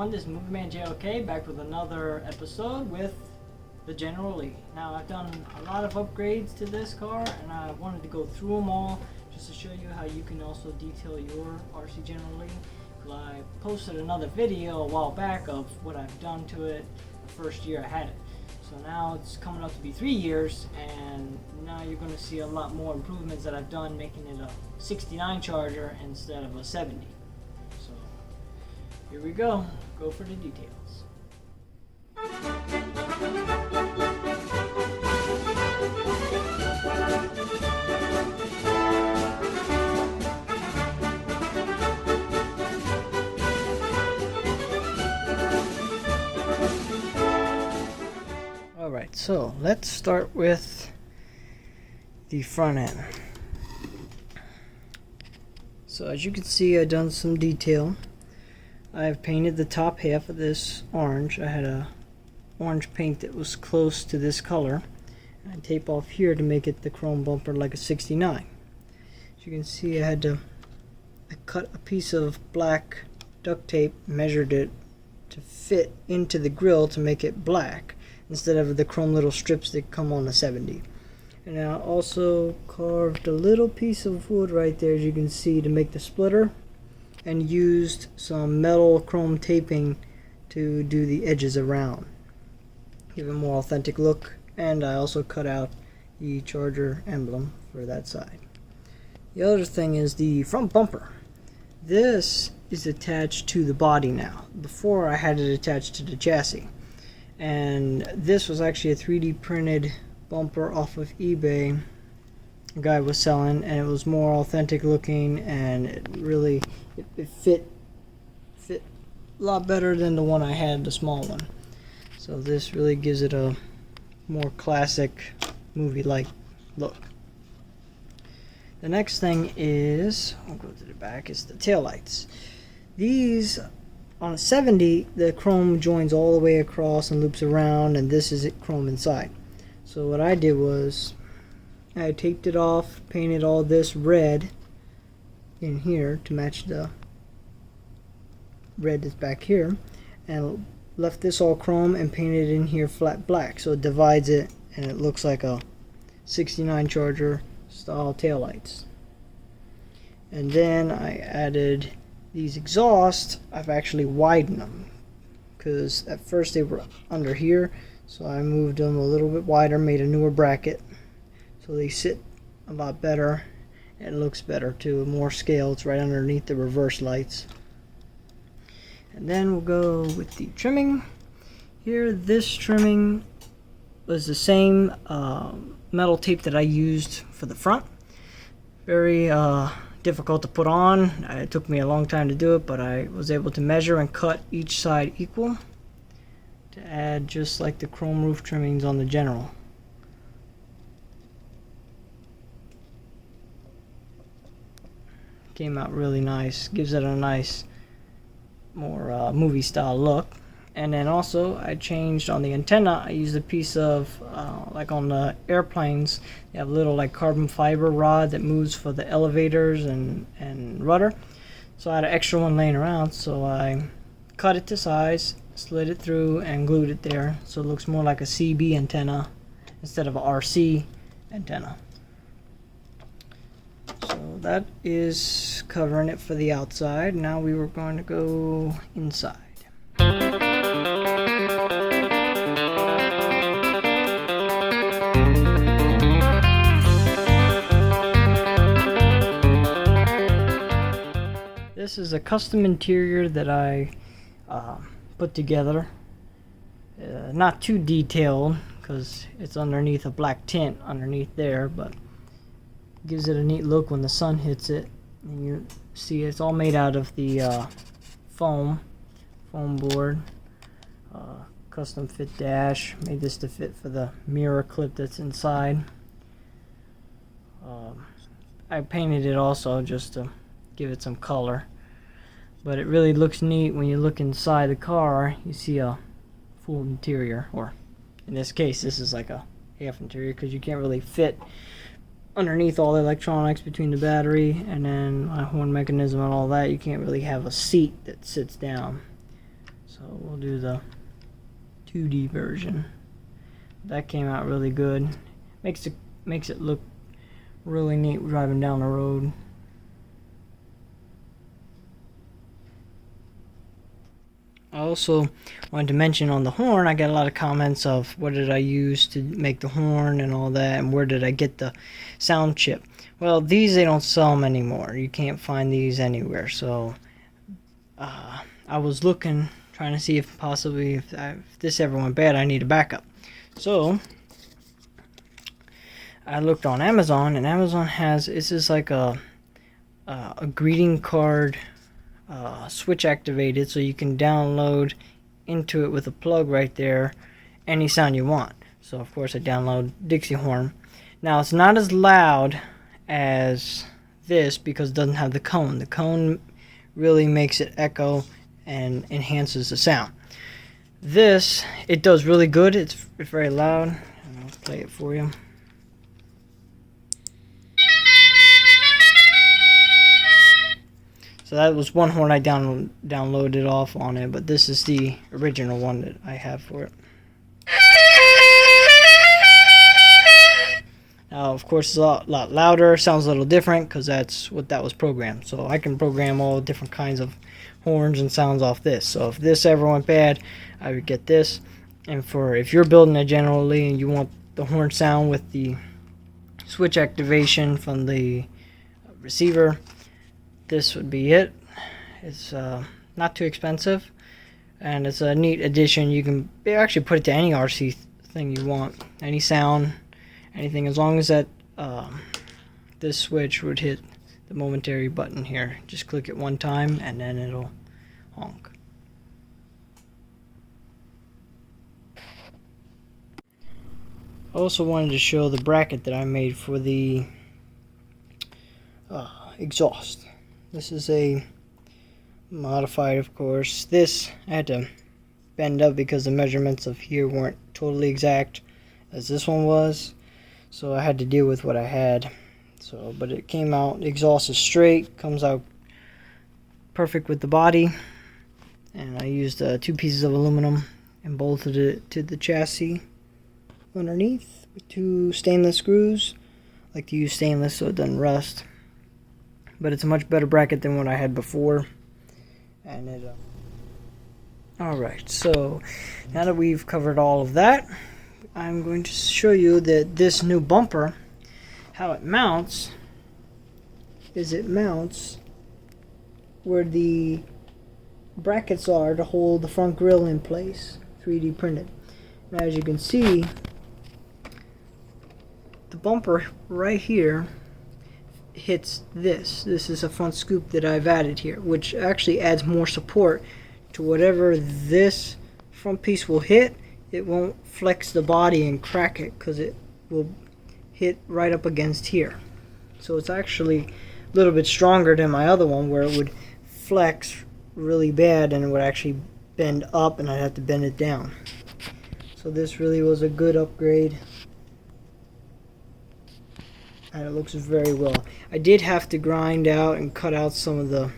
everyone, this is Movie Man JLK back with another episode with the General Lee. Now I've done a lot of upgrades to this car and I wanted to go through them all just to show you how you can also detail your RC General Lee. I posted another video a while back of what I've done to it the first year I had it. So now it's coming up to be 3 years and now you're going to see a lot more improvements that I've done, making it a 69 Charger instead of a 70. So here we go for the details. Alright, so let's start with the front end. So as you can see, I've done some detail. I've painted the top half of this orange. I had a orange paint that was close to this color. And I tape off here to make it the chrome bumper like a 69. As you can see, I cut a piece of black duct tape, measured it to fit into the grill to make it black instead of the chrome little strips that come on the 70. And I also carved a little piece of wood right there, as you can see, to make the splitter, and used some metal chrome taping to do the edges around, give a more authentic look. And I also cut out the Charger emblem for that side. The other thing is the front bumper. This is attached to the body now. Before I had it attached to the chassis, and this was actually a 3D printed bumper off of eBay a guy was selling, and it was more authentic looking, and it really it fit a lot better than the one I had, the small one. So this really gives it a more classic movie-like look. The next thing is, I'll go to the back, is the taillights. These on a 70, the chrome joins all the way across and loops around, and this is it chrome inside. So what I did was I taped it off, painted all this red in here to match the red that's back here, and left this all chrome and painted in here flat black, so it divides it and it looks like a 69 Charger style taillights. And then I added these exhausts. I've actually widened them because at first they were under here, so I moved them a little bit wider, made a newer bracket so they sit a lot better and it looks better too, more scale. It's right underneath the reverse lights. And then we'll go with the trimming. Here, this trimming was the same metal tape that I used for the front. Very difficult to put on. It took me a long time to do it, but I was able to measure and cut each side equal to add just like the chrome roof trimmings on the General. Came out really nice, gives it a nice more movie style look. And then also I changed on the antenna. I used a piece of like on the airplanes, you have a little like carbon fiber rod that moves for the elevators and rudder. So I had an extra one laying around, so I cut it to size, slid it through and glued it there, so it looks more like a CB antenna instead of a RC antenna. So that is covering it for the outside. Now we were going to go inside. This is a custom interior that I put together. Not too detailed because it's underneath a black tint underneath there, but gives it a neat look when the sun hits it. And you see it's all made out of the foam board. Custom fit dash. Made this to fit for the mirror clip that's inside. I painted it also just to give it some color. But it really looks neat when you look inside the car. You see a full interior, or in this case this is like a half interior because you can't really fit underneath all the electronics between the battery and then my horn mechanism and all that. You can't really have a seat that sits down. So we'll do the 2D version. That came out really good. Makes it look really neat driving down the road. I also wanted to mention on the horn, I got a lot of comments of what did I use to make the horn and all that, and where did I get the sound chip. Well, these, they don't sell them anymore. You can't find these anywhere. So I was looking, trying to see if possibly if this ever went bad, I need a backup. So I looked on Amazon, and Amazon has, this is like a greeting card switch activated, so you can download into it with a plug right there any sound you want. So of course I download Dixie horn. Now it's not as loud as this because it doesn't have the cone. The cone really makes it echo and enhances the sound. This, it does really good. It's very loud. I'll play it for you. So that was one horn I downloaded off on it, but this is the original one that I have for it. Now, of course, it's a lot louder, sounds a little different because that's what that was programmed. So I can program all different kinds of horns and sounds off this. So if this ever went bad, I would get this. And for if you're building a General Lee and you want the horn sound with the switch activation from the receiver, this would be it. It's not too expensive, and it's a neat addition. You can actually put it to any RC thing you want, any sound, anything, as long as that this switch would hit the momentary button here. Just click it one time and then it'll honk. I also wanted to show the bracket that I made for the exhaust. This is a modified, of course. This I had to bend up because the measurements of here weren't totally exact as this one was, so I had to deal with what I had. So, but it came out, the exhaust is straight, comes out perfect with the body, and I used 2 pieces of aluminum and bolted it to the chassis underneath with 2 stainless screws. I like to use stainless so it doesn't rust. But it's a much better bracket than what I had before. And it alright, so now that we've covered all of that, I'm going to show you that this new bumper, how it mounts is it mounts where the brackets are to hold the front grille in place, 3D printed. Now as you can see, the bumper right here hits this. This is a front scoop that I've added here, which actually adds more support to whatever this front piece will hit. It won't flex the body and crack it because it will hit right up against here. So it's actually a little bit stronger than my other one where it would flex really bad and it would actually bend up and I'd have to bend it down. So this really was a good upgrade. And it looks very well. I did have to grind out and cut out some of the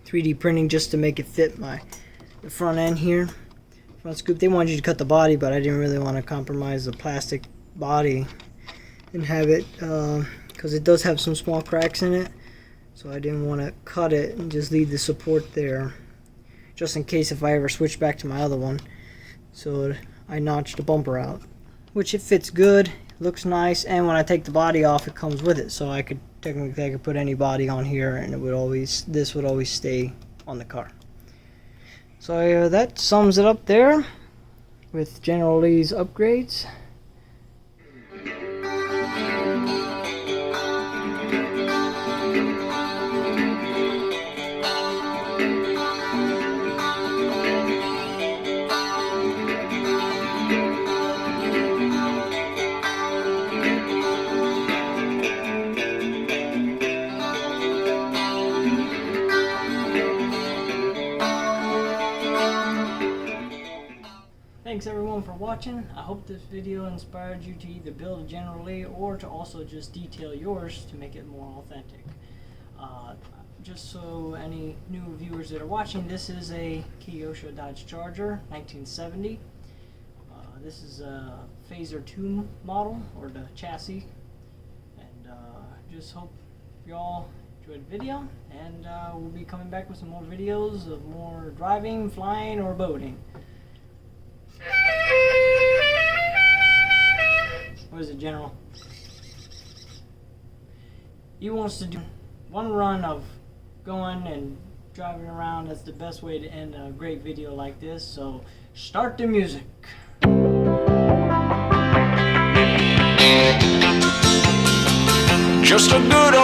3D printing just to make it fit the front end here. Front scoop. They wanted you to cut the body, but I didn't really want to compromise the plastic body and have it, because it does have some small cracks in it. So I didn't want to cut it and just leave the support there, just in case if I ever switch back to my other one. So I notched the bumper out, which it fits good. Looks nice, and when I take the body off, it comes with it. So I could technically put any body on here, and this would always stay on the car. So that sums it up there with General Lee's upgrades. Thanks everyone for watching. I hope this video inspired you to either build a General Lee or to also just detail yours to make it more authentic. just so any new viewers that are watching, this is a Kyosho Dodge Charger, 1970. This is a Phaser 2 model, or the chassis. And just hope y'all enjoyed the video, and we'll be coming back with some more videos of more driving, flying, or boating. What is it, General? He wants to do one run of going and driving around. That's the best way to end a great video like this, so start the music. Just a good